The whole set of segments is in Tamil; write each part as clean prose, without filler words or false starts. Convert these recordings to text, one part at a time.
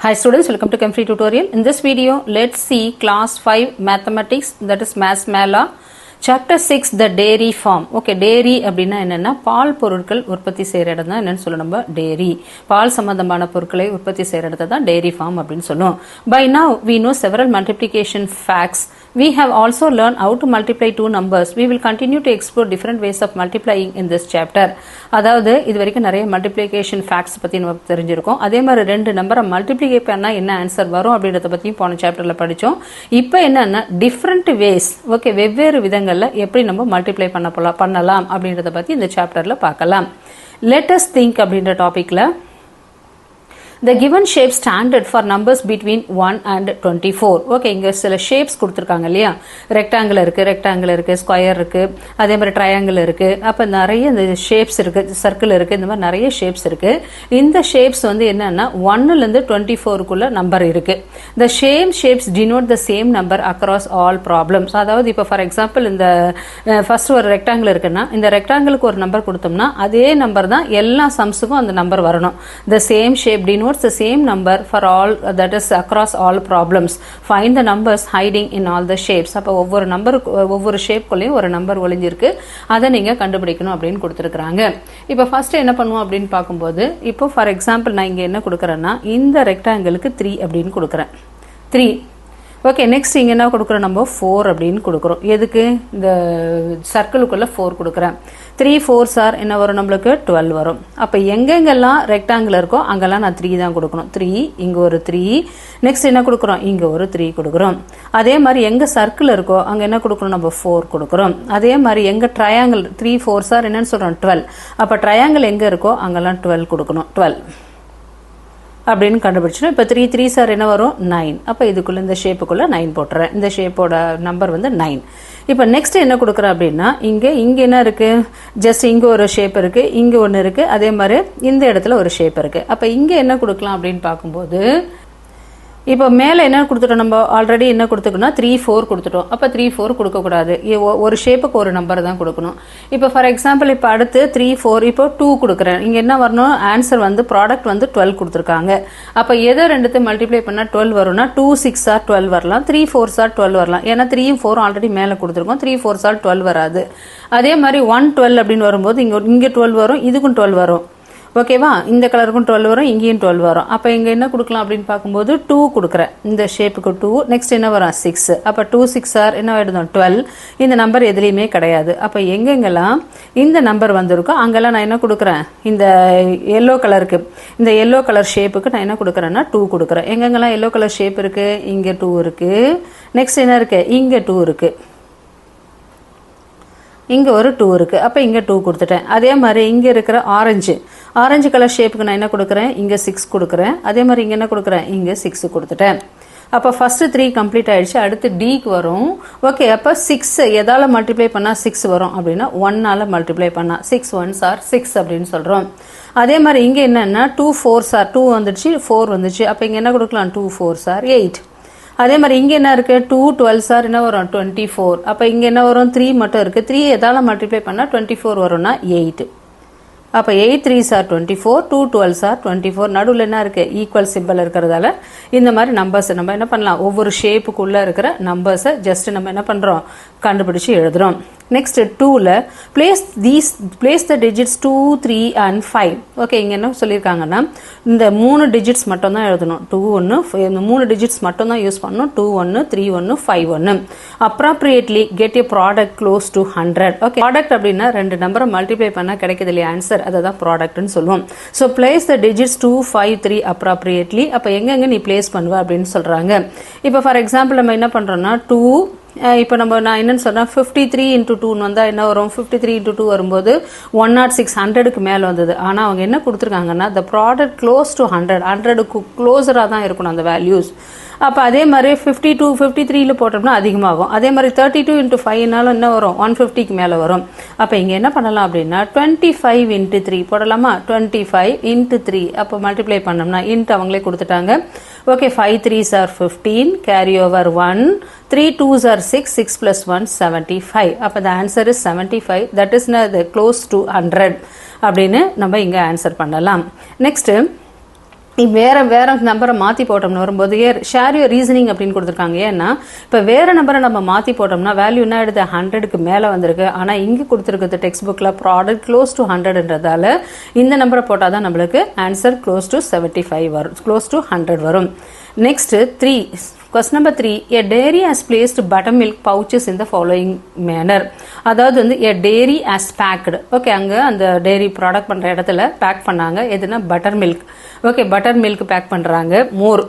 Hi students, welcome to Free Tutorial. In this video, let's see Class 5 Mathematics, that is Mathsmela, Chapter 6, the dairy farm. Okay, dairy அப்படினா என்னன்னா பால் பொருட்கள் உற்பத்தி செய்யற இடம் தான் என்னன்னு சொல்ல நம்ம dairy. பால் சம்பந்தமான பொருட்களை உற்பத்தி செய்யற இடத்தை தான் dairy farm அப்படினு சொல்லுவோம். By now, we know several multiplication facts. We have also learned how to multiply two numbers. We will continue to explore different ways of multiplying in this chapter. அதாவது இதுவரைக்கும் நிறைய multiplication facts பத்தி நம்ம தெரிஞ்சிருக்கோம். அதே மாதிரி ரெண்டு நம்பரை மல்டிப்ளை பண்ணா என்ன ஆன்சர் வரும் அப்படிங்கறத பத்தியும் போன சாப்டர்ல படிச்சோம். இப்போ என்னன்னா different ways, ஓகே, வெவ்வேறு விதங்கள்ல எப்படி நம்ம மல்டிப்ளை பண்ணலாம் அப்படிங்கறத பத்தி இந்த சாப்டர்ல பார்க்கலாம். Let us think அப்படிங்கற டாபிக்ல The given shape standard for numbers between 1 and 24. Okay, இங்க சில shapes கொடுத்திருக்காங்க இல்லையா? rectangle இருக்கு, square இருக்கு, அதே மாதிரி triangle இருக்கு. அப்ப நிறைய இந்த shapes இருக்கு, circle இருக்கு, இந்த மாதிரி நிறைய shapes இருக்கு. இந்த shapes வந்து என்னன்னா 1 ல இருந்து 24 குள்ள நம்பர் இருக்கு. The same shapes denote the same number across all problems. அதாவது இப்ப for example இந்த first ஒரு rectangle இருக்குன்னா இந்த rectangleக்கு ஒரு நம்பர் கொடுத்தோம்னா அதே நம்பர் தான் எல்லா sumsக்கும் அந்த நம்பர் வரணும். The same shape denotes the same number for all, that is across all problems. Find the numbers hiding in all the shapes. அப்ப ஒவ்வொரு நம்பர் ஒவ்வொரு ஷேப் குள்ளேயும் ஒரு நம்பர் ஒளிஞ்சிருக்கு, அதை நீங்க கண்டுபிடிக்கணும் அப்படின்னு கொடுத்திருக்காங்க. இப்போ ஃபர்ஸ்ட் என்ன பண்ணுவோம் அப்படின்னு பார்க்கும்போது, இப்போ ஃபார் எக்ஸாம்பிள் நான் இங்க என்ன கொடுக்கறேன்னா இந்த ரெக்டாங்கிளுக்கு 3 அப்படின்னு கொடுக்கறேன். 3. ஓகே, நெக்ஸ்ட் இங்க என்ன கொடுக்குறோம், நம்ம 4 அப்படின்னு கொடுக்குறோம். எதுக்கு? இந்த சர்க்கிளுக்குள்ள 4 கொடுக்குறேன். 3 4s ஆர் என்ன வரும், நம்மளுக்கு 12 வரும். அப்ப எங்கெங்கெல்லாம் ரெக்டாங்கிள் இருக்கோ அங்கெல்லாம் நான் 3 தான் கொடுக்கணும். 3, இங்க ஒரு 3, நெக்ஸ்ட் என்ன கொடுக்குறோம், இங்க ஒரு 3 கொடுக்குறோம். அதே மாதிரி எங்க சர்க்கிள் இருக்கோ அங்க என்ன கொடுக்கணும், நம்ம 4 கொடுக்குறோம். அதே மாதிரி எங்க ட்ரையாங்கிள் 3 4s ஆர் என்னன்னு சொல்றோம் 12. அப்ப ட்ரையாங்கிள் எங்க இருக்கோ அங்கெல்லாம் 12 கொடுக்கணும். 12 அப்படின்னு கண்டுபிடிச்சோம். இப்போ 3 3s ஆர் என்ன வரும், 9. அப்போ இதுக்குள்ள இந்த ஷேப்புக்குள்ள 9 போட்டுறேன். இந்த ஷேப்போட நம்பர் வந்து 9. இப்போ நெக்ஸ்ட் என்ன கொடுக்குறேன் அப்படின்னா இங்க என்ன இருக்கு, ஜஸ்ட் இங்க ஒரு ஷேப் இருக்கு, இங்க ஒன்று இருக்கு, அதே மாதிரி இந்த இடத்துல ஒரு ஷேப் இருக்கு. அப்போ இங்க என்ன கொடுக்கலாம் அப்படின்னு பார்க்கும்போது இப்போ மேலே என்ன கொடுத்துட்டோம், நம்ம ஆல்ரெடி என்ன கொடுத்துக்கணும், 3 4 கொடுத்துட்டோம். அப்போ 3 4 கொடுக்கக்கூடாது, ஒரு ஷேப்புக்கு ஒரு நம்பர் தான் கொடுக்கணும். இப்போ ஃபார் எக்ஸாம்பிள் இப்போ அடுத்து 3 4 இப்போ 2 கொடுக்குறேன். இங்கே என்ன வரணும், ஆன்சர் வந்து ப்ராடக்ட் வந்து 12 கொடுத்துருக்காங்க. அப்போ எதை ரெண்டுத்தை மல்டிப்ளை பண்ணால் 12 வரும்னா 2 6 ஆர் 12 வரலாம், 3 4s ஆர் 12 வரலாம். ஏன்னா 3 4 ஆல்ரெடி மேலே கொடுத்துருக்கோம், 3 4s ஆர் 12 வராது. அதே மாதிரி 1 12 அப்படின்னு வரும்போது இங்கே 12 வரும், இதுக்கும் 12 வரும். ஓகேவா, இந்த கலருக்கும் 12 வரும், இங்கேயும் 12 வரும். அப்போ இங்கே என்ன கொடுக்கலாம் அப்படின்னு பார்க்கும்போது 2 கொடுக்குறேன். இந்த ஷேப்புக்கு 2, நெக்ஸ்ட் என்ன வரும் 6. அப்போ 2 6 ஆர் என்ன ஆயிடுதோம் 12. இந்த நம்பர் எதுலேயுமே கிடையாது. அப்போ எங்கெங்கெல்லாம் இந்த நம்பர் வந்திருக்கோ அங்கெல்லாம் நான் என்ன கொடுக்குறேன், இந்த எல்லோ கலருக்கு, இந்த எல்லோ கலர் ஷேப்புக்கு நான் என்ன கொடுக்குறேன்னா 2 கொடுக்குறேன். எங்கெங்கெல்லாம் எல்லோ கலர் ஷேப் இருக்கு, இங்கே 2 இருக்கு, நெக்ஸ்ட் என்ன இருக்கு, இங்கே 2 இருக்கு, இங்க ஒரு 2 இருக்கு. அப்ப இங்க 2 கொடுத்துட்டேன். அதே மாதிரி இங்க இருக்கிற ஆரஞ்சு கலர் ஷேப்புக்கு நான் என்ன கொடுக்குறேன், இங்க 6 கொடுக்குறேன். அதே மாதிரி இங்க என்ன கொடுக்குறேன், இங்க 6 கொடுத்துட்டேன். அப்ப ஃபர்ஸ்ட் 3 கம்ப்ளீட் ஆயிடுச்சு. அடுத்து டிக்கு வரும். ஓகே, அப்ப 6 எதால மல்டிப்ளை பண்ணா 6 வரும் அப்படின்னா 1ஆல மல்டிப்ளை பண்ணா 6 1s ஆர் 6 அப்படின்னு சொல்றோம். அதே மாதிரி இங்க என்னன்னா 2 4s ஆர் 2 வந்துச்சு, 4 வந்துச்சு. அப்ப இங்க என்ன கொடுக்கலாம், 2 4s ஆர் 8. அதே மாதிரி இங்க என்ன இருக்கு, 2 12s ஆர் என்ன வரும் 24. அப்ப இங்க என்ன வரும், 3 மட்டும் இருக்கு. 3 எதால மல்டிப்ளை பண்ணா 24 வரும்னா 8. அப்ப 8 3s ஆர் 24, 2 12s ஆர் 24. நடுவில் என்ன இருக்கு, ஈக்குவல் சிம்பிள் இருக்கிறதால இந்த மாதிரி நம்பர்ஸ் நம்ம என்ன பண்ணலாம், ஒவ்வொரு ஷேப்புக்குள்ள இருக்கிற நம்பர்ஸை ஜஸ்ட் நம்ம என்ன பண்றோம், கண்டுபிடிச்சு எழுதுறோம். நெக்ஸ்ட் 2ல place the digits 2 3 and 5. Okay, இங்க என்ன சொல்லியிருக்காங்கன்னா இந்த 3 டிஜிட்ஸ் மட்டும் தான் எழுதணும். 2 1 இந்த 3 டிஜிட்ஸ் மட்டும் தான் யூஸ் பண்ணணும். 2 1 3 1 5 1. Appropriately get a product close to 100. Okay, product அப்படின்னா ரெண்டு நம்பரை மல்டிப்ளை பண்ணா கிடைக்குது இல்லையா ஆன்சர், அதை தான் ப்ராடக்ட்னு சொல்லுவோம். So place the digits 2 5 3 appropriately. அப்போ எங்கெங்க நீ பிளேஸ் பண்ணுவ அப்படின்னு சொல்றாங்க. இப்போ ஃபார் எக்ஸாம்பிள் நம்ம என்ன பண்றோம்னா 2, இப்போ நான் என்னன்னு சொன்னா 53 into 2 வந்தா என்ன வரும், 53 into 2 வரும்போது 106 100க்கு மேல வந்தது. ஆனா அவங்க என்ன கொடுத்துருக்காங்கன்னா the product close to 100 100க்கு க்ளோஸரா தான் இருக்கணும் அந்த வேல்யூஸ். அப்ப அதே மாதிரி 52 53ல போட்டோம்னா அதிகமாகும். அதே மாதிரி 32 into 5னாலும் என்ன வரும், 150க்கு மேல வரும். அப்ப இங்க என்ன பண்ணலாம் அப்படின்னா 25 into 3 போடலாமா, 25 into 3. அப்ப மல்டிப்ளை பண்ணோம்னா இன்ட் அவங்களே கொடுத்துட்டாங்க. Okay, 5 3s are 15, carry over 1, 3 2s are 6, 6 plus 1 75. அப்ப the answer is 75. That is the close to 100 அப்படின்னு நம்ம இங்க ஆன்சர் பண்ணலாம். நெக்ஸ்ட் வேற வேற நம்பரை மாற்றி போட்டோம்னு வரும்போது ஷேர் யூர் ரீசனிங் அப்படின்னு கொடுத்துருக்காங்க. ஏன்னா இப்போ வேற நம்பரை நம்ம மாற்றி போட்டோம்னா வேல்யூ என்ன ஆயிடுது 100க்கு மேலே வந்திருக்கு. ஆனால் இங்கே கொடுத்துருக்குது டெக்ஸ்ட் புக்கில் ப்ராடக்ட் க்ளோஸ் டு 100ன்றதால இந்த நம்பரை போட்டால் தான் நம்மளுக்கு ஆன்சர் க்ளோஸ் டு 75 வரும், க்ளோஸ் டு 100 வரும். Next 3. Question number 3. A dairy has placed buttermilk pouches in the following manner. அதாவது வந்து a dairy has packed. Okay, அங்கே அந்த டெய்ரி ப்ராடக்ட் பண்ணுற இடத்துல பேக் பண்ணாங்க. எதுனா butter milk. Okay, butter milk pack பண்ணுறாங்க. மோர்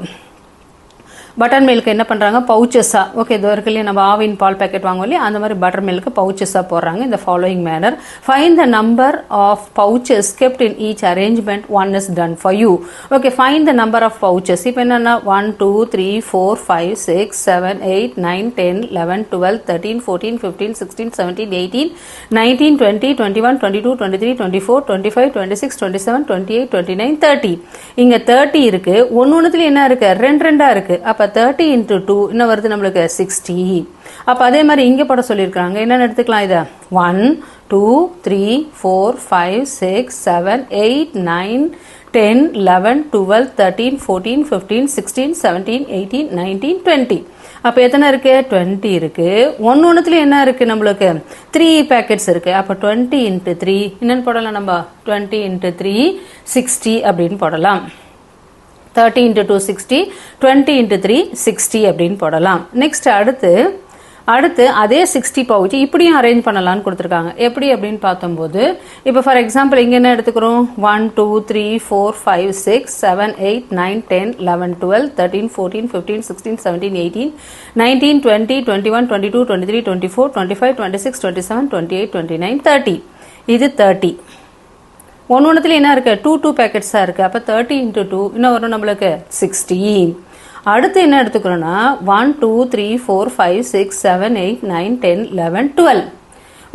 பட்டர் மில்க் என்ன பண்ணுறாங்க பவுச்சஸாக. ஓகே, இது வரைக்கும் நம்ம ஆவின் பால் பேக்கெட் வாங்குவோம் இல்லையா, அந்த மாதிரி பட்டர் மில்க் பவுச்சஸாக போடுறாங்க. இந்த following manner. Find the number of pouches kept in each arrangement. 1 is done for you. Okay, find the number of pouches. இப்போ என்னென்னா 1 2 3 4 5 6 7 8 9 10 11 12 13 14 15 16 17 18 19 20 21 22 23 24 25 26 27 28 29 30. இங்கே 30 இருக்கு. ஒன்றுத்துல என்ன இருக்கு, ரெண்டா இருக்கு. அப்போ 30 into 2 என்ன வருது நம்மளுக்கு 60. அப்போ அதே மாதிரி இங்கே போட சொல்லியிருக்காங்க. என்னென்னு எடுத்துக்கலாம் இதை 1 2 3 4 5 6 7 8 9 10 11 12 13 14 15 16 17 18 19 20. அப்போ எத்தனை இருக்கு 20 இருக்கு. ஒன்றுத்துல என்ன இருக்கு நம்மளுக்கு 3 பேக்கெட்ஸ் இருக்கு. அப்போ 20 into 3 என்னன்னு போடலாம் நம்ம 20 into 3 60 அப்படின்னு போடலாம். 30 into 2 60, 20 into 3 60 அப்படின்னு போடலாம். நெக்ஸ்ட் அடுத்து அதே 60 பவுச் இப்படியும் அரேஞ்ச் பண்ணலாம்னு கொடுத்துருக்காங்க. எப்படி அப்படின்னு பார்த்தோம்போது இப்போ ஃபார் எக்ஸாம்பிள் இங்கே என்ன எடுத்துக்கிறோம் 1 2 3 4 5 6 7 8 9 10 11 12 13 14 15 16 17 18 19 20 21 22 23 24 25 26 27 28 29 30. இது 30. ஒன்றுத்துல என்ன இருக்கு 2 பேக்கெட்ஸாக இருக்கு. அப்போ 30 into 2 இன்னும் வரும் நம்மளுக்கு 60. அடுத்து என்ன எடுத்துக்கிறோன்னா 1 2 3 4 5 6 7 8 9 10 11 12.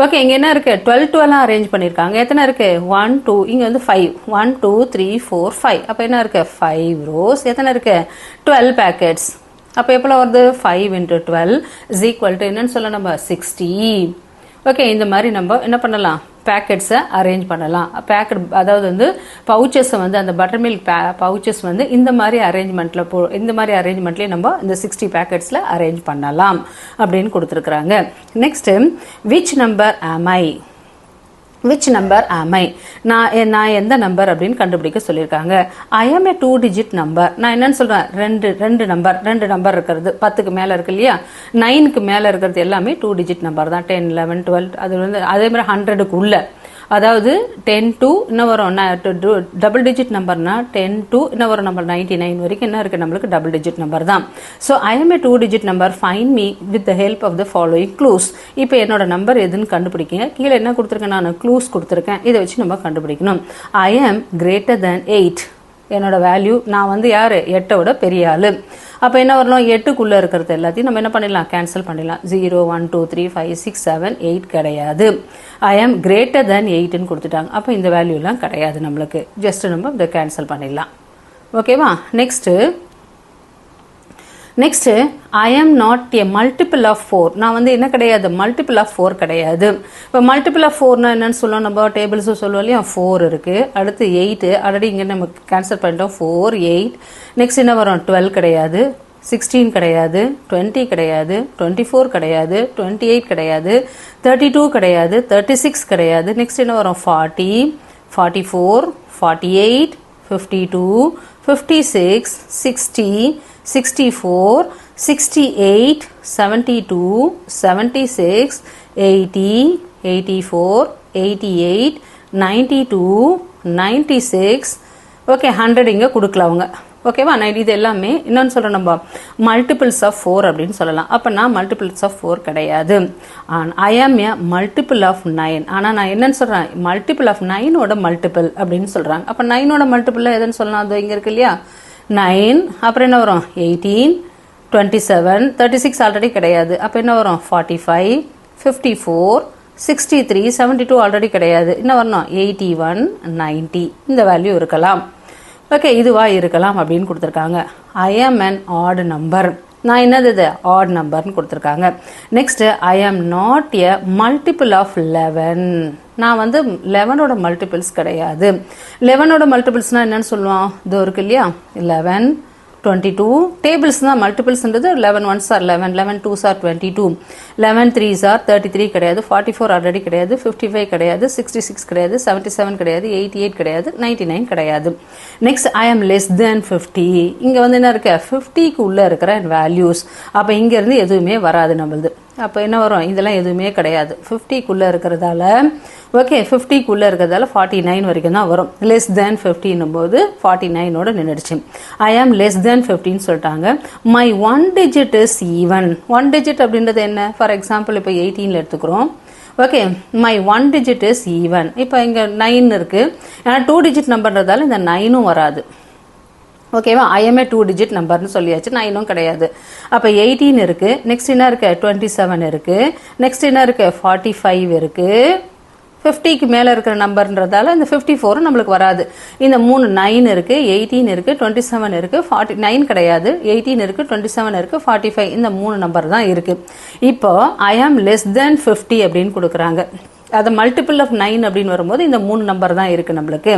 ஓகே, இங்கே என்ன இருக்கு 12 அரேஞ்ச் பண்ணியிருக்காங்க. எத்தனை இருக்கு 1 2 இங்கே வந்து 5 1 2 3 4 5. அப்போ என்ன இருக்கு 5 rows. எத்தனை இருக்கு 12 பேக்கெட்ஸ். அப்போ எப்போ வருது 5 into 12 is equal to என்னன்னு சொல்ல நம்ம 60. ஓகே, இந்த மாதிரி நம்ம என்ன பண்ணலாம் பேக்கெட்ஸை அரேஞ்ச் பண்ணலாம். பேக்கெட் அதாவது வந்து பவுச்சஸை வந்து அந்த பட்டர் மில்க் பவுச்சஸ் வந்து இந்த மாதிரி அரேஞ்ச்மெண்ட்லேயே நம்ம இந்த 60 பேக்கெட்ஸில் அரேஞ்ச் பண்ணலாம் அப்படின்னு கொடுத்துருக்குறாங்க. Next which number am I? நான் எந்த நம்பர் அப்படின்னு கண்டுபிடிக்க சொல்லியிருக்காங்க. I am a 2-digit number. நான் என்னன்னு சொல்றேன் ரெண்டு நம்பர் இருக்கிறது 10க்கு மேலே இருக்கு இல்லையா, 9க்கு மேலே இருக்கிறது எல்லாமே 2-digit நம்பர் தான். 10 11 12 அது வந்து அதே மாதிரி 100க்கு உள்ள, அதாவது 10 to இன்னும் வரும் டபுள் டிஜிட் நம்பர்னா 10 to இன்னும் வரும் நம்பர் 99 வரைக்கும் என்ன இருக்கு நம்மளுக்கு டபுள் டிஜிட் நம்பர் தான். So I am a 2-digit number, find me with the help of the following clues. இப்போ என்னோட நம்பர் எதுன்னு கண்டுபிடிக்கங்க. கீழே என்ன கொடுத்துருக்கேன், நான் க்ளூஸ் கொடுத்துருக்கேன். இதை வச்சு நம்ம கண்டுபிடிக்கணும். I am greater than 8. என்னோட வேல்யூ, நான் வந்து யாரு 8ஓட பெரிய ஆளு. அப்போ என்ன வரணும் 8க்குள்ளே இருக்கிறது எல்லாத்தையும் நம்ம என்ன பண்ணிடலாம் கேன்சல் பண்ணிடலாம். 0 1 2 3 5 6 7 8 கிடையாது. ஐ ஆம் கிரேட்டர் தேன் 8ன்னு கொடுத்துட்டாங்க. அப்போ இந்த வேல்யூலாம் கிடையாது நம்மளுக்கு. ஜஸ்ட் நம்ம இதை கேன்சல் பண்ணிடலாம். ஓகேவா. Next I am not a multiple of 4. நான் வந்து என்ன கிடையாது மல்டிபிள் ஆஃப் 4 கிடையாது. இப்போ மல்டிபிள் ஆஃப் 4னா என்னன்னு சொல்லுவோம், நம்ம டேபிள்ஸும் சொல்லுவோம் இல்லையா. 4 இருக்குது, அடுத்து 8 ஆல்ரெடி இங்கே நம்ம கேன்சல் பண்ணிட்டோம். 4 8 நெக்ஸ்ட் என்ன வரும் 12 கிடையாது, 16 கிடையாது, 20 கிடையாது, 24 கிடையாது, 28 கிடையாது, 32 கிடையாது, 36 கிடையாது. நெக்ஸ்ட் என்ன வரும் 40 44 48 52 56 60 64 68 72 76 80 84 88 92 96. ஓகே 100 இங்கே கொடுக்கலாம் அவங்க. ஓகேவா. இது எல்லாமே இன்னொன்று சொல்கிறோம் நம்ம மல்டிபிள்ஸ் ஆஃப் 4 அப்படின்னு சொல்லலாம். அப்போ நான் மல்டிபிள்ஸ் ஆஃப் 4 கிடையாது. ஐ ஆம் ஏ மல்டிபிள் ஆஃப் 9. ஆனால் நான் என்னன்னு சொல்கிறேன் மல்டிபிள் ஆஃப் 9ஓட மல்டிபிள் அப்படின்னு சொல்கிறாங்க. அப்போ 9ஓட மல்டிபிள் எதுன்னு சொல்லலாம், அது இங்கே இருக்கு இல்லையா 9. அப்புறம் என்ன வரும் 18 27 36 ஆல்ரெடி கிடையாது. அப்போ என்ன வரும் 45 54 63 72 ஆல்ரெடி கிடையாது. என்ன வரணும் 81 90 இந்த வேல்யூ இருக்கலாம். ஓகே இதுவா இருக்கலாம் அப்படின்னு கொடுத்துருக்காங்க. ஐ ஆம் அன் ஆட் நம்பர். நான் என்னது இது ஆட் நம்பர்னு கொடுத்துருக்காங்க. Next I am not a multiple of 11. நான் வந்து 11ஓட மல்டிபிள்ஸ் கிடையாது. 11ஓட மல்டிபிள்ஸ்னால் என்னன்னு சொல்லுவோம்? இது இருக்கு இல்லையா, 11 22 டேபிள்ஸ் தான் மல்டிபிள்ஸ்ன்றது 11 1s are 11, 11 2s are 22, 11 3s are 33 கிடையாது, 44 ஆல்ரெடி கிடையாது, 55 கிடையாது, 66 கிடையாது, 77 கிடையாது, 88 கிடையாது, 99 கிடையாது. Next I am less than 50. இங்கே வந்து என்ன இருக்கு, 50க்கு உள்ள இருக்கிற வேல்யூஸ். அப்போ இங்கேருந்து எதுவுமே வராது நம்மளது. அப்போ என்ன வரும், இதெல்லாம் எதுவுமே கிடையாது. 50க்குள்ளே இருக்கிறதால ஓகே, 50க்குள்ளே இருக்கிறதால 49 வரைக்கும் தான் வரும். லெஸ் தேன் 50ன்னும் போது 49ஓட நின்றுடுச்சு. ஐ ஆம் லெஸ் தேன் 50ன்னு சொல்லிட்டாங்க. My 1 digit is even. 1 digit அப்படின்றது என்ன? ஃபார் எக்ஸாம்பிள் இப்போ 18ல் எடுத்துக்கிறோம். Okay, my 1 digit is even. இப்போ இங்கே 9 இருக்கு, ஏன்னா 2 digit நம்பர்ன்றதால இந்த 9ம் வராது. ஓகேவா, ஐஎம்ஏ 2 digit நம்பர்னு சொல்லியாச்சு, 9ம் கிடையாது. அப்போ 18 இருக்கு, நெக்ஸ்ட் என்ன இருக்கு, 27 இருக்கு, நெக்ஸ்ட் என்ன இருக்கு, 45 இருக்கு. 50க்கு மேலே இருக்கிற நம்பர்ன்றதால இந்த 54 நம்மளுக்கு வராது. இந்த 3 9 இருக்கு, 18 இருக்கு, 27 இருக்கு, 49 கிடையாது, 18 இருக்கு, 27 இருக்கு, 45 இந்த 3 நம்பர் தான் இருக்கு. இப்போ ஐ ஆம் லெஸ் தென் 50 அப்படின்னு கொடுக்குறாங்க. அது மல்டிபிள் ஆஃப் 9 அப்படின்னு வரும்போது இந்த 3 நம்பர் தான் இருக்கு நம்மளுக்கு.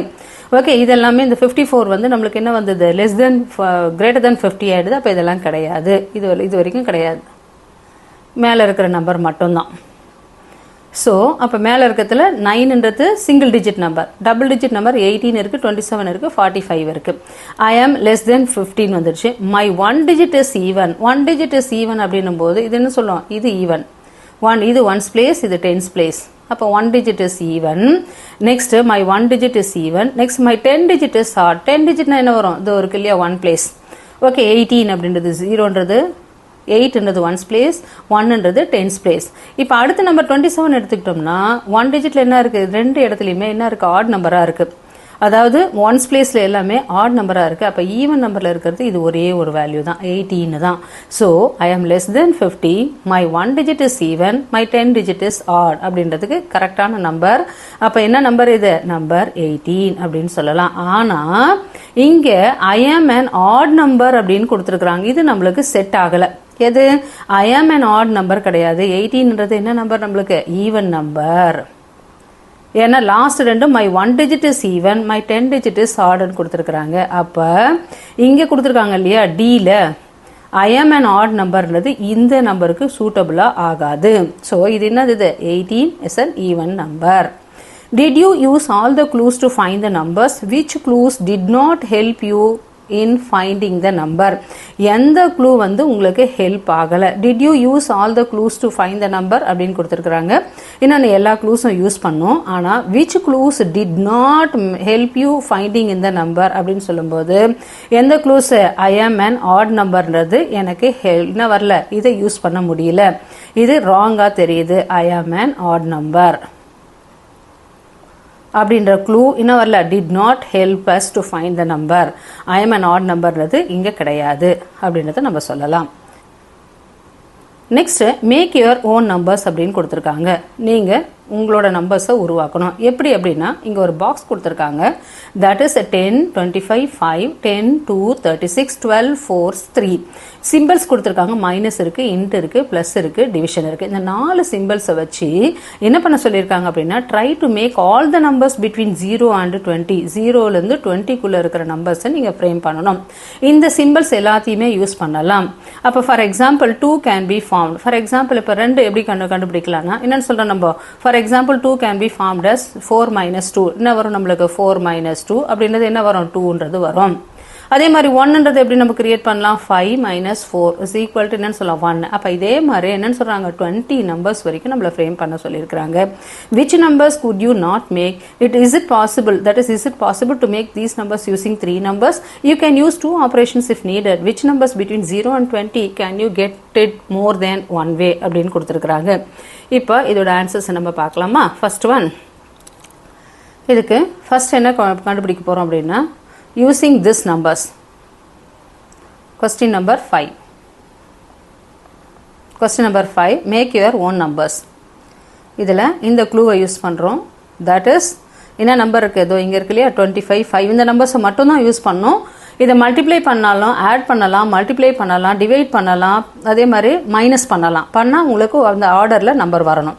ஓகே, இதெல்லாமே இந்த 54 வந்து நம்மளுக்கு என்ன வந்தது, லெஸ் தென் கிரேட்டர் தென் 50 ஆயிடுது. அப்போ இதெல்லாம் கிடையாது, இது வரைக்கும் கிடையாது, மேலே இருக்கிற நம்பர் மட்டும்தான். ஸோ அப்போ மேலே இருக்கிறதுல 9ன்றது single digit number, double digit number 18 இருக்குது, 27 இருக்குது, 45 இருக்குது. ஐ ஆம் லெஸ் தென் 15 வந்துடுச்சு. My 1 digit is even. 1 digit is even அப்படின்னும் போது இது என்ன சொல்லுவோம், இது ஈவன். இது 1's place, இது 10's place. அப்போ 1 digit is even. Next my 1 digit is even. Next my 10 digit is odd. 10 digitனா என்ன வரும், இது இருக்கு இல்லையா, 1 place. ஓகே, 18 அப்படின்றது 0ன்றது, 8ன்றது 1's place, 1ன்றது 10's place. இப்போ அடுத்த நம்பர் 27 எடுத்துக்கிட்டோம்னா 1 digitல என்ன இருக்குது, ரெண்டு இடத்துலையுமே என்ன இருக்குது, ஆட் நம்பராக இருக்குது. அதாவது 1's placeல எல்லாமே ஆட் நம்பராக இருக்குது. அப்போ ஈவன் நம்பரில் இருக்கிறது இது ஒரே ஒரு வேல்யூ தான், 18 தான். So I am less than 50, my 1 digit is even, my 10 digit is odd அப்படின்றதுக்கு கரெக்டான நம்பர். அப்போ என்ன நம்பர் இது, நம்பர் 18 அப்படின்னு சொல்லலாம். ஆனால் இங்கே ஐ ஆம் an ஆட் நம்பர் அப்படின்னு கொடுத்துருக்குறாங்க. இது நம்மளுக்கு செட் ஆகலை. எது, ஐ ஆம் an ஆட் நம்பர் கிடையாது. 18ன்றது என்ன நம்பர் நம்மளுக்கு, ஈவன் நம்பர். ஏன்னா லாஸ்ட் ரெண்டும் my 1 digit is even, my 10 digit is ஆட்னு கொடுத்துருக்குறாங்க. அப்போ இங்கே கொடுத்துருக்காங்க இல்லையா, டியில் ஐ ஆம் an ஆட் நம்பர்ன்றது இந்த நம்பருக்கு சூட்டபுளாக ஆகாது. ஸோ இது என்னது, இது 18 is an even number. Did you use all the clues to find the numbers? Which clues did not help you in finding the number? எந்த க்ளூ வந்து உங்களுக்கு ஹெல்ப் ஆகலை? Did you use all the clues to find the number அப்படின்னு கொடுத்துருக்குறாங்க. இன்னொன்று எல்லா க்ளூஸும் யூஸ் பண்ணோம். ஆனால் which clues did not help you finding in the number அப்படின்னு சொல்லும்போது எந்த clues, I am an odd numberன்றது எனக்கு என்ன வரல, இதை யூஸ் பண்ண முடியல, இது ராங்காக தெரியுது. I am an odd number அப்படின்ற க்ளூ இன்னும் வரல. Did not help us to find the number. I am an odd நம்பர்ன்றது இங்கே கிடையாது அப்படின்றத நம்ம சொல்லலாம். Next make your own numbers அப்படின்னு கொடுத்துருக்காங்க. நீங்கள் உங்களோட நம்பர்ஸை உருவாக்கணும். எப்படி அப்படின்னா இங்கே ஒரு பாக்ஸ் கொடுத்துருக்காங்க. தட் இஸ் 10, 25, 5, 10, 2, 36, 12, 4, 3 சிம்பிள்ஸ் கொடுத்துருக்காங்க. மைனஸ் இருக்குது, இன்ட் இருக்குது, ப்ளஸ் இருக்குது, டிவிஷன் இருக்குது. இந்த 4 சிம்பிள்ஸை வச்சு என்ன பண்ண சொல்லியிருக்காங்க அப்படின்னா, try to make all the numbers between 0 and 20. 0லேருந்து 20க்குள்ளே இருக்கிற நம்பர்ஸை நீங்கள் ஃப்ரேம் பண்ணணும். இந்த சிம்பிள்ஸ் எல்லாத்தையுமே யூஸ் பண்ணலாம். அப்போ for example 2 can be formed. For example இப்போ 2 எப்படி கண்டுபிடிக்கலாம்னா என்னென்னு சொல்கிறோம் நம்ம. For example 2 can be formed as 4 minus 2. என்ன வரும் நம்மளுக்கு, 4 minus 2 அப்படின்றது என்ன வரும், 2ன்றது வரும். அதே மாதிரி 1ன்றது எப்படி நம்ம கிரியேட் பண்ணலாம், 5 minus 4 is equal to என்னன்னு சொல்லலாம், 1. அப்போ இதே மாதிரி என்னன்னு சொல்கிறாங்க, 20 நம்பர்ஸ் வரைக்கும் நம்மளை ஃப்ரேம் பண்ண சொல்லியிருக்கிறாங்க. which numbers could you not make? Is it possible, that is it possible to make these numbers using 3 numbers? You can use 2 operations if needed. Which numbers between 0 and 20 can you get it more than one way அப்படின்னு கொடுத்துருக்குறாங்க. இப்போ இதோட ஆன்சர்ஸ் நம்ம பார்க்கலாமா. ஃபர்ஸ்ட் ஒன், இதுக்கு ஃபர்ஸ்ட் என்ன கண்டுபிடிக்க போகிறோம் அப்படின்னா, using this numbers. Question number 5. Question number 5, make your own numbers. இதில் இந்த க்ளூவை யூஸ் பண்ணுறோம். தட் இஸ் என்ன நம்பர் இருக்குது, ஏதோ இங்கே இருக்கு இல்லையா, 25, 5 இந்த நம்பர்ஸை மட்டும்தான் யூஸ் பண்ணோம். இதை மல்டிப்ளை பண்ணாலும் ஆட் பண்ணலாம், மல்டிப்ளை பண்ணலாம், டிவைட் பண்ணலாம், அதே மாதிரி மைனஸ் பண்ணலாம். பண்ணால் உங்களுக்கு அந்த ஆர்டரில் நம்பர் வரணும்.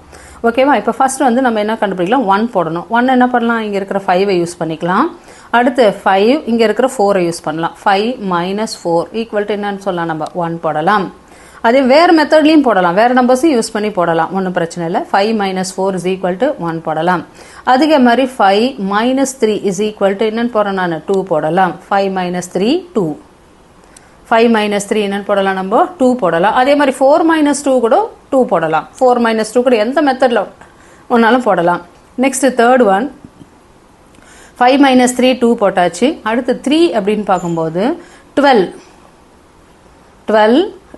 ஓகேவா? இப்போ ஃபர்ஸ்ட் வந்து நம்ம என்ன கண்டுபிடிக்கலாம், 1 போடணும். 1 என்ன பண்ணலாம், இங்கே இருக்கிற 5ஐ யூஸ் பண்ணிக்கலாம். அடுத்து 5 இங்கே இருக்கிற 4ஐ யூஸ் பண்ணலாம். 5 - 4 ஈக்குவல் டு என்னன்னு சொல்லலாம், நம்ம 1 போடலாம். அதே வேறு மெத்தட்லையும் போடலாம், வேறு நம்பர்ஸையும் யூஸ் பண்ணி போடலாம், ஒன்றும் பிரச்சனை இல்லை. 5 - 4 இஸ் ஈக்குவல் டு 1 போடலாம். அதுக்கே மாதிரி 5 - 3 இஸ் ஈக்குவல் டு என்னன்னு போடுறேன் நான், 2 போடலாம். 5 - 3 2. 5 - 3 என்னன்னு போடலாம், நம்ம 2 போடலாம். அதே மாதிரி 4 - 2 கூட 2 போடலாம். 4 - 2 கூட எந்த மெத்தடில் ஒன்றாலும் போடலாம். நெக்ஸ்ட் தேர்ட் ஒன் 5 - 3 2 போட்டாச்சு. அடுத்து 3 அப்படின்னு பார்க்கும்போது 12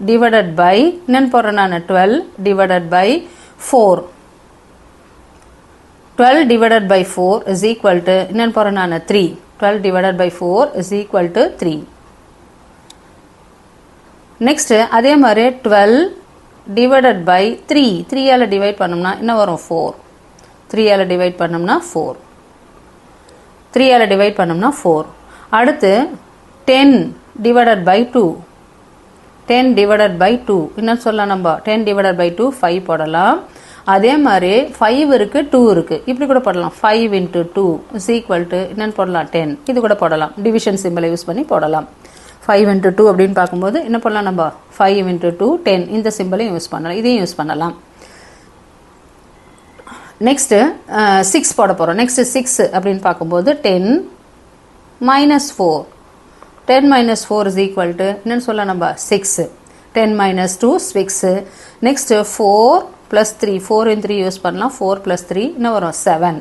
divided by என்னன்னு போடுறேன் நான், 12 divided by 4. 12 divided by 4 is equal to என்னன்னு போடுறேன் நான், 3. 12 divided by 4 is equal to 3. Next அதே மாதிரி 12 divided by 3. 3ஆல் டிவைட் பண்ணோம்னா என்ன வரும், 4. 3ஆல் டிவைட் பண்ணோம்னா 4. 3ஆல் டிவைட் பண்ணோம்னா 4. அடுத்து 10 divided by 2. 10 divided by 2 என்னன்னு சொல்லலாம் நம்ம, 10 divided by 2 5 போடலாம். அதே மாதிரி 5 இருக்கு 2 இருக்கு, இப்படி கூட போடலாம். 5 into 2 is equal to என்னன்னு போடலாம், 10. இது கூட போடலாம், டிவிஷன் சிம்பிளை யூஸ் பண்ணி போடலாம். 5 into 2 அப்படின்னு பார்க்கும்போது என்ன பண்ணலாம் நம்ம, 5 into 2 10. இந்த சிம்பிளையும் யூஸ் பண்ணலாம், இதையும் யூஸ் பண்ணலாம். நெக்ஸ்ட் 6 போட போகிறோம். நெக்ஸ்ட் 6 அப்படின்னு பார்க்கும்போது 10 - 4. 10 - 4 is equal to என்னன்னு சொல்லலாம் நம்ம, 6. 10 - 2 6. நெக்ஸ்ட் 4 + 3. 4 in 3 யூஸ் பண்ணலாம். 4 + 3 என்ன வரும், 7.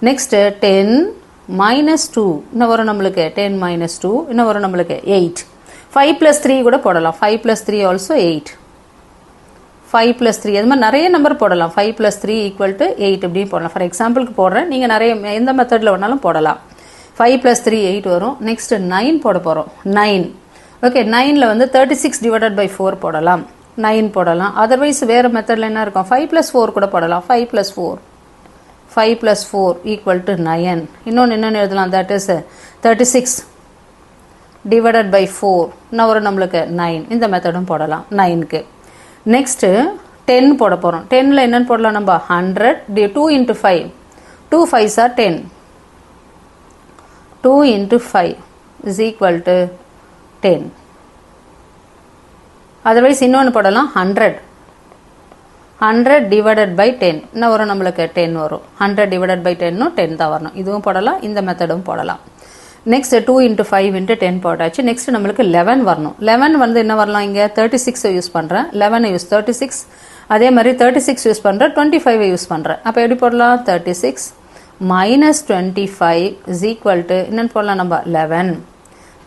நெக்ஸ்ட் 10 - 2 என்ன வரும் நம்மளுக்கு, 10 - 2 என்ன வரும் நம்மளுக்கு, 8. 5 + 3 கூட போடலாம். 5 + 3 ஆல்சோ 8. 5 + 3 அது மாதிரி நிறைய நம்பர் போடலாம். 5 + 3 ஈக்குவல் டு 8 இப்படியும் போடலாம். ஃபார் எக்ஸாம்பிளுக்கு போடுறேன், நீங்கள் நிறைய எந்த மெத்தடில் வேணாலும் போடலாம். 5 + 3 8 வரும். நெக்ஸ்ட் 9 போட போகிறோம். 9 ஓகே, 9ல் வந்து 36 divided by 4 போடலாம். 9 போடலாம். அதர்வைஸ் வேறு மெத்தடில் என்ன இருக்கும், 5 + 4 கூட போடலாம். 5 + 4 5 + 4 ஈக்குவல் டு 9. இன்னொன்று என்னென்னு எழுதலாம், தட் இஸ் 36 divided by 4 என்ன வரும் நம்மளுக்கு, 9. இந்த மெத்தடும் போடலாம் 9க்கு. நெக்ஸ்ட்டு 10 போட போகிறோம். 10ல் என்னென்னு போடலாம் நம்ம, 100 2 into 5. 2 5s are 10. 2 into 5 is equal to 10. Otherwise இன்னொன்று போடலாம், 100 divided by 10 என்ன வரும் நம்மளுக்கு, 10 வரும். 100 divided by 10 10 தான் வரணும். இதுவும் போடலாம், இந்த மெத்தடும் போடலாம். நெக்ஸ்ட் 2 into 5 into 10 போட்டாச்சு. நெக்ஸ்ட் நம்மளுக்கு 11 வரணும். 11 வந்து என்ன வரலாம், இங்கே 36 யூஸ் பண்ணுறேன். 11 யூஸ் 36. அதே மாதிரி 36 யூஸ் பண்ணுறேன், 25 யூஸ் பண்ணுறேன். அப்போ எப்படி போடலாம், 36 - 25 is equal to என்னன்னு போடலாம் நம்ம, 11.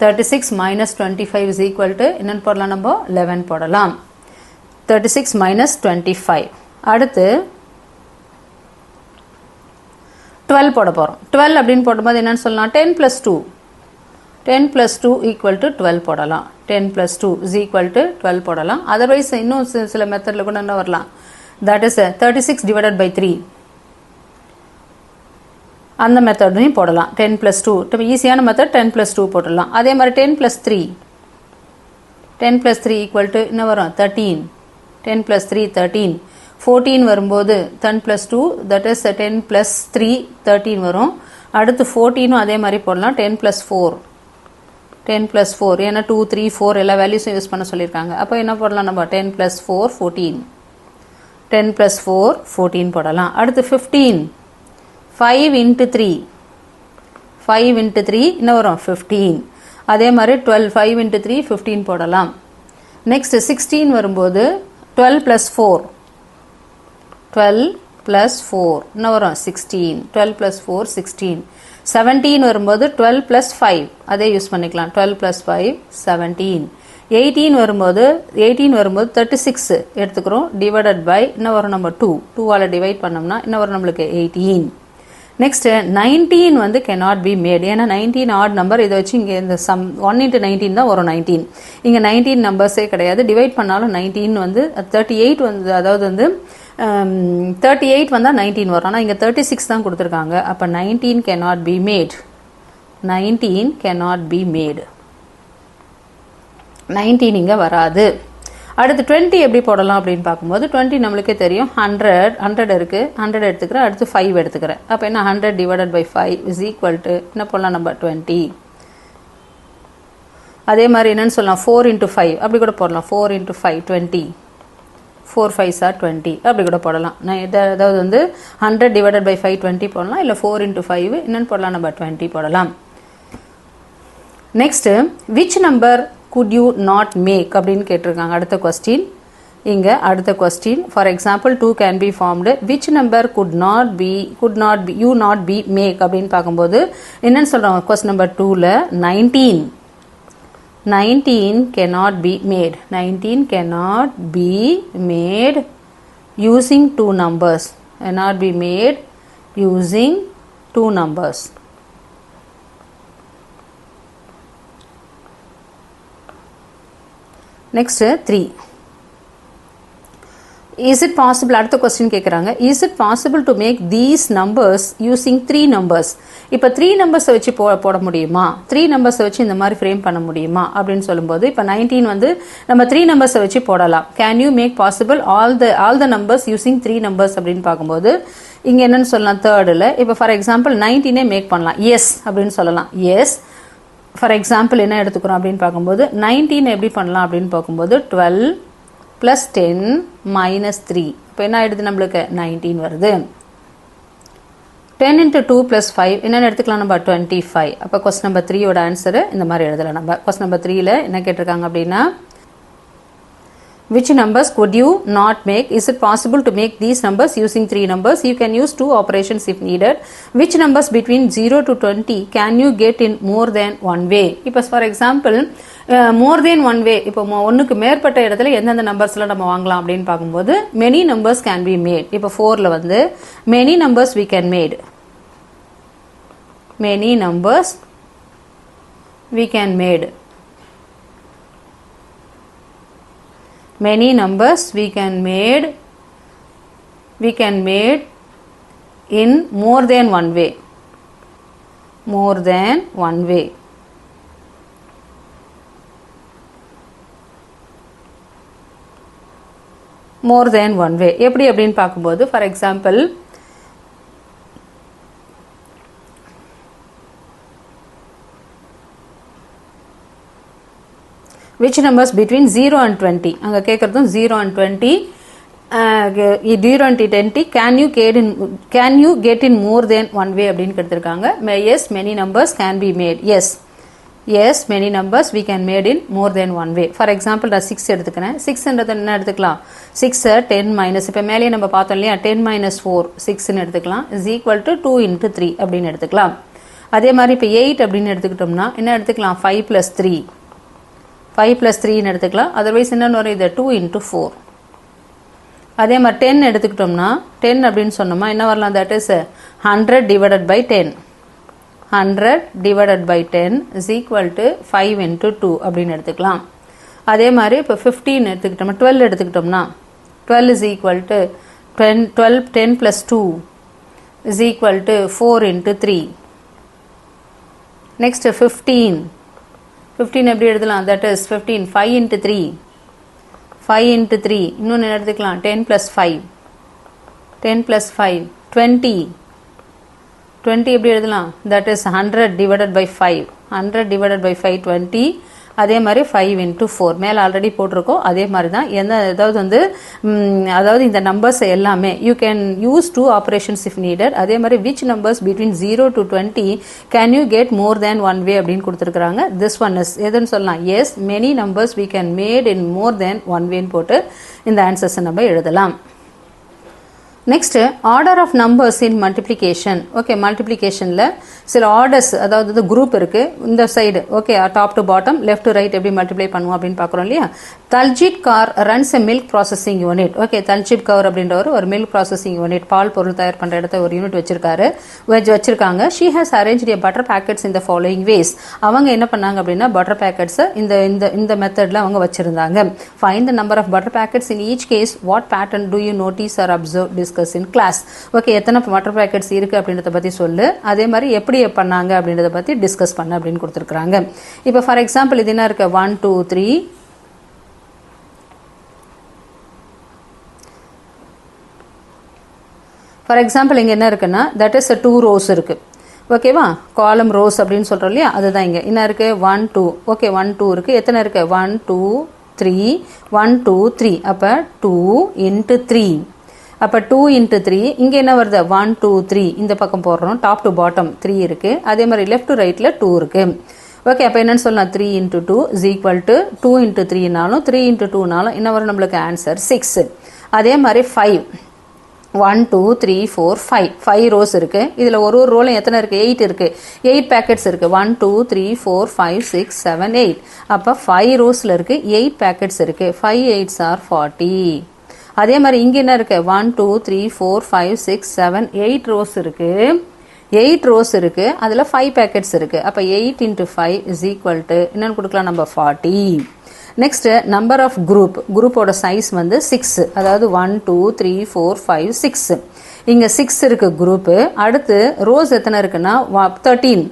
36 - 25 is equal to என்னன்னு போடலாம் நம்ம, 11 போடலாம். 36 - 25. அடுத்து 12 போட போகிறோம். 12 அப்படின்னு போடும்போது என்னன்னு சொல்லலாம், 10 + 2. 10 + 2 equal to 12 போடலாம். 10 + 2 is equal to 12 போடலாம். அதர்வைஸ் இன்னும் சில மெத்தடில் கூட என்ன வரலாம், தட் இஸ் 36 divided by 3. அந்த மெத்தடையும் போடலாம். 10 + 2 ஈஸியான மெத்தட். 10 + 2 போடலாம். அதே மாதிரி 10 + 3. 10 + 3 equal to என்ன வரும், 13. 10 + 3 13. 14 வரும்போது 10 + 2 that is 10 + 3 13 வரும். அடுத்து 14 அதே மாதிரி போடலாம். 10 + 4. 10 + 4 ஏன்னா 2 3 4 எல்லா வேல்யூஸும் யூஸ் பண்ண சொல்லியிருக்காங்க. அப்போ என்ன போடலாம் நம்ம, 10 + 4 14. 10 + 4 14 போடலாம். அடுத்து 15. 5 into 3. 5 into 3 என்ன வரும், 15. அதே மாதிரி 12 5 into 3 15 போடலாம். நெக்ஸ்ட் 16 வரும்போது 12 + 4. 12 + 4 என்ன வரும், 16. 12 + 4 16. 17 வரும்போது 12 + 5 அதே யூஸ் பண்ணிக்கலாம். 12 + 5 17. 18 வரும்போது 36 எடுத்துக்கிறோம். டிவைடட் பை என்ன வரும் நம்ம, 2. 2ஆல் டிவைட் பண்ணோம்னா என்ன வரும் நம்மளுக்கு, 18. நெக்ஸ்ட் 19 வந்து cannot be made. ஏன்னா 19 ஆட் நம்பர். இதை வச்சு இங்கே இந்த சம் 1 into 19 தான் வரும் 19. இங்கே 19 நம்பர்ஸே கிடையாது. டிவைட் பண்ணாலும் 19 வந்து 38 வந்து, அதாவது வந்து 38 வந்தால் 19 வரும். ஆனால் இங்கே 36 தான் கொடுத்துருக்காங்க. அப்போ 19 cannot be made. 19 cannot be made. 19 இங்கே வராது. அடுத்து 20 எப்படி போடலாம் அப்படின்னு பார்க்கும்போது 20 நம்மளுக்கே தெரியும் 100 இருக்குது, 100 எடுத்துக்கிறேன், அடுத்து 5 எடுத்துக்கிறேன். அப்போ என்ன 100 divided by 5 is equal to என்ன போடலாம் நம்ம 20. அதே மாதிரி என்னன்னு சொல்லலாம் 4 into 5 அப்படி கூட போடலாம். 4 into 5 20, 4 5s are 20 அப்படி கூட போடலாம். நான் அதாவது வந்து 100 divided by 5 20 போடலாம், இல்லை 4 into 5 என்னன்னு போடலாம் நம்ம 20 போடலாம். Next which number could you not make அப்படின்னு கேட்டிருக்காங்க. அடுத்த கொஸ்டின் இங்கே அடுத்த question for example 2 can be formed. which number could not be you not be make அப்படின்னு பார்க்கும்போது என்னன்னு சொல்கிறாங்க. கொஸ்டின் நம்பர் 2ல 19 cannot be made. 19 cannot be made using two numbers. Cannot be made using two numbers. Next 3. Is it possible, அடுத்த கொஸ்டின் கேட்குறாங்க, is it possible to make these numbers using 3 numbers? இப்போ 3 நம்பர்ஸை வச்சு போட முடியுமா, 3 நம்பர்ஸை வச்சு இந்த மாதிரி ஃப்ரேம் பண்ண முடியுமா அப்படின்னு சொல்லும்போது இப்போ 19 வந்து நம்ம 3 நம்பர்ஸை வச்சு போடலாம். Can you make possible all the numbers using 3 numbers அப்படின்னு பார்க்கும்போது இங்கே என்னன்னு சொல்லலாம். தேர்டில் இப்போ ஃபார் எக்ஸாம்பிள் 19 மேக் பண்ணலாம். எஸ் அப்படின்னு சொல்லலாம். எஸ் ஃபார் எக்ஸாம்பிள் என்ன எடுத்துக்கிறோம் அப்படின்னு பார்க்கும்போது 19 எப்படி பண்ணலாம் அப்படின்னு பார்க்கும்போது 12 + 10 - 3 இப்போ என்ன ஆயிடுது நம்மளுக்கு 19 வருது. 10 × 2 + 5 என்னென்னு எடுத்துக்கலாம் நம்ம 25. அப்போ கொஸ்டின் நம்பர் 3யோட ஆன்சரு இந்த மாதிரி எழுதலாம். நம்ம கொஸ்டின் நம்பர் 3ல என்ன கேட்டிருக்காங்க அப்படின்னா which numbers could you not make? Is it possible to make these numbers using 3 numbers? You can use 2 operations if needed. Which numbers between 0 to 20 can you get in more than one way? இப்போ for example more than one way இப்போ ஒன்றுக்கு மேற்பட்ட இடத்துல எந்தெந்த நம்பர்ஸ்லாம் நம்ம வாங்கலாம் அப்படின்னு பார்க்கும்போது many numbers can be made. இப்போ 4ல வந்து many numbers we can made. Many numbers we can made. Many numbers we can made in more than one way. More than one way. More than one way. எப்படி அப்படின்னு பார்க்கும்போது for example which numbers between 0 and 20 அங்க கேக்குறதும் 0 and 20 0 and 20 can you get in more than one way அப்படின்னு கேட்டிருக்காங்க. yes many numbers can be made. yes many numbers we can made in more than one way. for example நான் 6 எடுத்துக்கிறேன். 6ன்றது என்ன எடுத்துக்கலாம் 6 10 minus இப்போ மேலே நம்ம பார்த்தோம் இல்லையா 10 - 4 6ன்னு எடுத்துக்கலாம் is equal to 2 × 3 அப்படின்னு எடுத்துக்கலாம். அதே மாதிரி இப்போ 8 அப்படின்னு எடுத்துக்கிட்டோம்னா என்ன எடுத்துக்கலாம் 5 + 3 5 + 3ன்னு எடுத்துக்கலாம். அதர்வைஸ் என்னன்னு வரும் இது 2 × 4. அதே மாதிரி 10 எடுத்துக்கிட்டோம்னா 10 அப்படின்னு சொன்னோமா என்ன வரலாம் that is 100 divided by 10. 100 divided by 10 is equal to 5 × 2 அப்படின்னு எடுத்துக்கலாம். அதே மாதிரி இப்போ 15 எடுத்துக்கிட்டோம்னா 12 எடுத்துக்கிட்டோம்னா 12 is equal to 10 + 2 is equal to 4 × 3. next 15 எப்படி எழுதலாம் தட் இஸ் 15 5 × 3 5 × 3 இன்னொன்று எடுத்துக்கலாம் 10 + 5 10 + 5 20 எப்படி எழுதலாம் that is 100 divided by 5 100 divided by 5 20. அதே மாதிரி 5 × 4 மேலே ஆல்ரெடி போட்டிருக்கோம். அதே மாதிரி தான் அதாவது இந்த நம்பர்ஸ் எல்லாமே you can use 2 operations if needed. அதே மாதிரி which numbers between 0 to 20 can you get more than one way அப்படின்னு கொடுத்துருக்காங்க. திஸ் ஒன் இஸ் எதுன்னு சொல்லலாம் as many numbers we can made in more than one வேன்னு போட்டு இந்த ஆன்சர்ஸை நம்ம எழுதலாம். Next order of numbers in multiplication. Okay மல்டிப்ளிகேஷனில் சில ஆர்டர்ஸ் அதாவது குரூப் இருக்குது இந்த side. Okay top to bottom left to right எப்படி மல்டிப்ளை பண்ணுவோம் அப்படின்னு பார்க்குறோம் இல்லையா. Daljit Kaur runs a milk processing unit. Okay Daljit Kaur அப்படின்றவர் ஒரு மில்க் ப்ராசஸிங் யூனிட் பால் பொருள் தயார் பண்ணுற இடத்த ஒரு யூனிட் வச்சிருக்காங்க. She has arrange butter packets இந்த ஃபாலோயிங் வேஸ். அவங்க என்ன பண்ணாங்க அப்படின்னா பட்டர் பேக்கெட்ஸை இந்த மெத்தடில் அவங்க வச்சிருந்தாங்க. Find the number of butter packets in each case. What pattern do you notice or observe discuss in class. Okay எத்தனை பட்டர் பேக்கெட்ஸ் இருக்கு அப்படின்றத பத்தி சொல்லு. அதே மாதிரி எப்படி பண்ணாங்க அப்படின்றத பத்தி டிஸ்கஸ் பண்ண அப்படின்னு கொடுத்துருக்காங்க. இப்போ ஃபார் எக்ஸாம்பிள் இது என்ன இருக்கு 1 2 3 ஃபார் எக்ஸாம்பிள் இங்கே என்ன இருக்குன்னா தட் இஸ் 2 rows இருக்கு. ஓகேவா, காலம் ரோஸ் அப்படின்னு சொல்கிறோம் இல்லையா, அதுதான் இங்கே என்ன இருக்குது 1 2. ஓகே 1 2 இருக்குது. எத்தனை இருக்குது 1 2 3 1 2 3. அப்போ 2 into 3. அப்போ 2 into 3 இங்கே என்ன வருது 1 2 3. இந்த பக்கம் போடுறோம், டாப் டு பாட்டம் 3 இருக்குது. அதே மாதிரி லெஃப்ட் டு ரைட்டில் 2 இருக்குது. ஓகே, அப்போ என்னன்னு சொல்லலாம் 3 into 2 is equal to 2 into 3நாலும் 3 into 2நாலும் என்ன வரும் நம்மளுக்கு ஆன்சர் 6. அதே மாதிரி 5 1 2 3 4 5 rows இருக்கு. இதில் ஒரு ரோலும் எத்தனை இருக்கு 8 இருக்கு. 8 packets இருக்கு. 1 2 3 4 5 6 7 8. அப்போ 5 rowsல இருக்கு 8 packets இருக்கு. 5 8s are 40. அதே மாதிரி இங்கே என்ன இருக்கு 1 2 3 4 5 6 7 8 rows இருக்கு. 8 rows இருக்கு. அதில் 5 packets இருக்கு. அப்போ 8 into 5 is equal to என்னன்னு கொடுக்கலாம் நம்ம 40. நெக்ஸ்ட் நம்பர் ஆஃப் குரூப்போட சைஸ் வந்து 6. அதாவது 1 2 3 4 5 6. இங்கே 6 இருக்கு குரூப்பு. அடுத்து ரோஸ் எத்தனை இருக்குன்னா 13.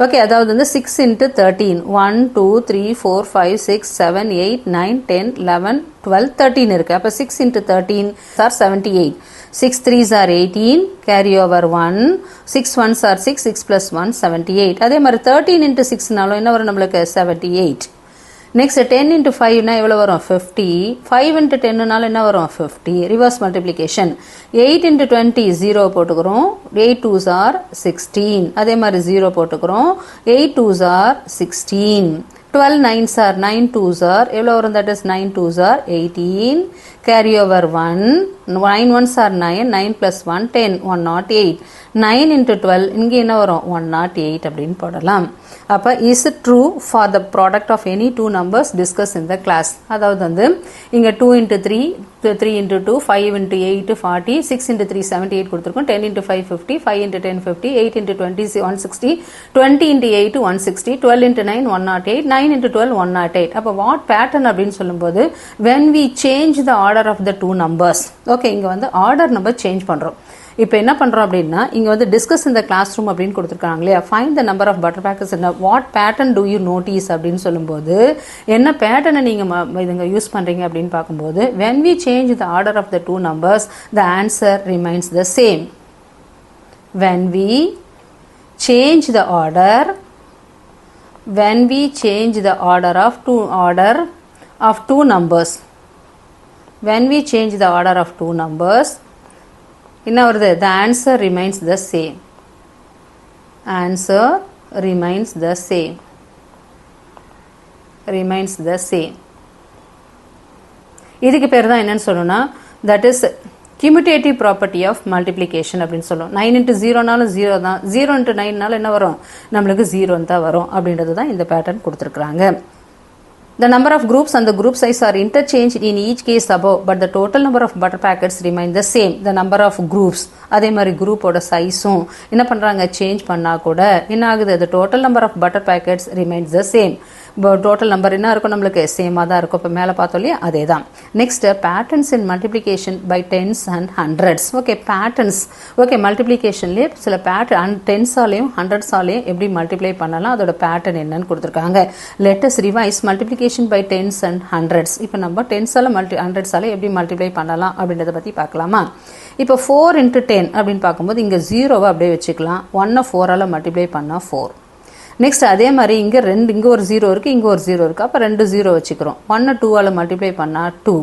ஓகே, அதாவது வந்து 6 into 13 1 2 3 4 5 6 7 8 9 10 11 12 13 இருக்கு. அப்போ 6 into 13 are 78. 6 3s are 18. Carry over 1. 6 1s are 6. 6 plus 1 78. அதே மாதிரி 13 into 6நாலும் என்ன வரும் நம்மளுக்கு 78. நெக்ஸ்ட் 10 into 5னா எவ்வளோ வரும் 50. 5 into 10னால என்ன வரும் 50. Reverse multiplication. 8 into 20 0 போட்டுக்கிறோம். 8 2s are 16. அதே மாதிரி 0 போட்டுக்கிறோம். 8 2s are 16. 12 9s are 9 2s are எவ்வளோ வரும் that is 9 2s are 18. Carry over 1. 9 1s are 9. 9 plus 1 10 108. 9 into 12 இங்கே என்ன வரும் 108 அப்படின்னு போடலாம். அப்போ is true for the product of any 2 numbers discussed in the class. அதாவது வந்து இங்கே 2 into 3 3 into 2 5 into 8 40 6 into 3 78 கொடுத்துருக்கோம். 10 into 5 50 5 into 10 50 8 into 20 160 20 into 8 160 12 into 9 108 9 into 12 108. அப்போ வாட் பேட்டர்ன் அப்படின்னு சொல்லும்போது when we change the order of the 2 numbers. Okay, இங்கே வந்து ஆர்டர் நம்ம சேஞ்ச் பண்ணுறோம். இப்போ என்ன பண்ணுறோம் அப்படின்னா இங்கே வந்து டிஸ்கஸ் இந்த கிளாஸ் ரூம் அப்படின்னு கொடுத்துருக்காங்க இல்லையா, find the number of butter packers என்ன what pattern do you notice அப்படின்னு சொல்லும்போது என்ன பேட்டர்னை நீங்கள் இதுங்க யூஸ் பண்ணுறீங்க அப்படின்னு பார்க்கும்போது when we change the order of the 2 numbers the answer remains the same. When we change the order of 2 numbers when we change the order of 2 numbers என்ன வருது the answer remains the same. Answer remains the same. Remains the same. இதுக்கு பேர் தான் என்னன்னு சொல்லணும்னா that is cumulative property of multiplication அப்படின்னு சொல்லுவோம். 9 into 0நாலும் 0 தான். 0 into 9நாலும் என்ன வரும் நம்மளுக்கு 0 தான் வரும். அப்படின்றது தான் இந்த பேட்டர்ன் கொடுத்துருக்குறாங்க. The number of groups and the group size are interchanged in each case above, but the total number of butter packets remain the same. The number of groups, அதே மாதிரி குரூப்போட சைஸும் என்ன பண்ணுறாங்க சேஞ்ச் பண்ணால் கூட என்ன ஆகுது the total number of butter packets remains the same. Total number என்ன இருக்கும் நம்மளுக்கு சேமாக தான் இருக்கும். இப்போ மேலே பார்த்தோம் இல்லையா அதே தான். Next patterns in multiplication by tens and hundreds. Okay, patterns okay மல்டிப்ளிகேஷன்லேயே சில பேட்டர்ன் டென்ஸாலையும் ஹண்ட்ரட்ஸாலையும் எப்படி மல்டிப்ளை பண்ணலாம் அதோட பேட்டர்ன் என்னன்னு கொடுத்துருக்காங்க. Let us revise multiplication by tens and hundreds. இப்போ நம்ம டென்ஸால் ஹண்ட்ரட்ஸால் எப்படி மல்டிப்ளை பண்ணலாம் அப்படின்றத பற்றி பார்க்கலாமா. இப்போ 4 into 10 அப்படின்னு பார்க்கும்போது இங்கே 0வை அப்படியே வச்சுக்கலாம். 1 4ஆல் மல்டிப்ளை பண்ணால் 4. நெக்ஸ்ட் அதே மாதிரி இங்கே இங்கே ஒரு 0 இருக்குது, இங்கே ஒரு 0 இருக்குது. அப்போ 2 0 வச்சுக்கிறோம். 1 2ஆல் மல்டிப்ளை பண்ணால் 2.